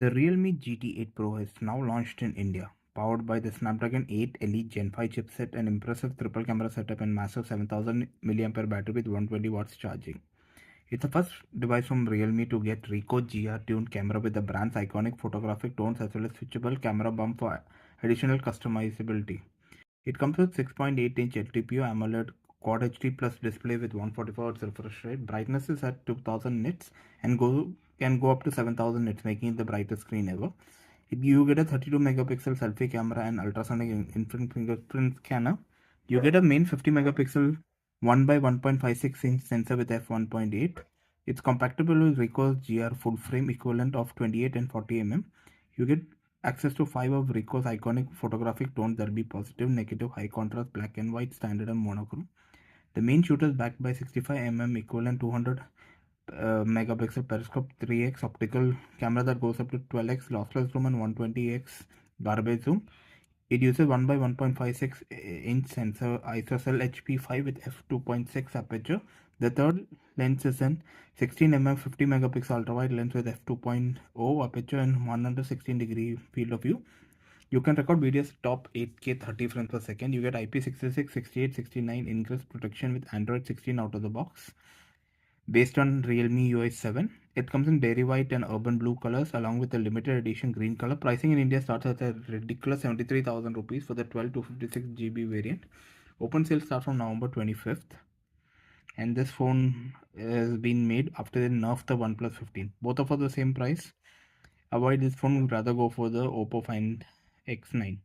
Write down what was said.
The Realme GT8 Pro is now launched in India, powered by the Snapdragon 8 Elite Gen 5 chipset, an impressive triple camera setup, and massive 7000 mAh battery with 120 watts charging. It's the first device from Realme to get Ricoh GR-tuned camera with the brand's iconic photographic tones as well as switchable camera bump for additional customizability. It comes with 6.8-inch LTPO AMOLED Quad HD Plus display with 144 Hz refresh rate. Brightness is at 2000 nits and can go up to 7000 nits, making it the brightest screen ever. You get a 32 megapixel selfie camera and ultrasonic infrared fingerprint scanner. You get a main 50 megapixel 1 by 1.56 inch sensor with f1.8. It's compatible with Ricoh's GR full frame equivalent of 28 and 40 mm. You get access to 5 of Ricoh's iconic photographic tones that will be positive, negative, high contrast, black and white, standard and monochrome. The main shooter is backed by 65 mm equivalent 200 megapixel periscope 3x optical camera that goes up to 12x lossless zoom and 120x garbage zoom. It uses 1 by 1.56 inch sensor ISOCELL HP5 with f2.6 aperture. The third lens is an 16 mm 50 megapixel ultra wide lens with f2.0 aperture and 116-degree field of view. You can record videos top 8K 30 frames per second. You get IP66, 68, 69 ingress protection with Android 16 out of the box. Based on Realme UI 7, it comes in dairy white and urban blue colors along with a limited edition green color. Pricing in India starts at a ridiculous 73,000 rupees for the 12 to 56 GB variant. Open sales start from November 25th. And this phone has been made after they nerfed the OnePlus 15. Both are for the same price. Avoid this phone, would rather go for the Oppo Find X9.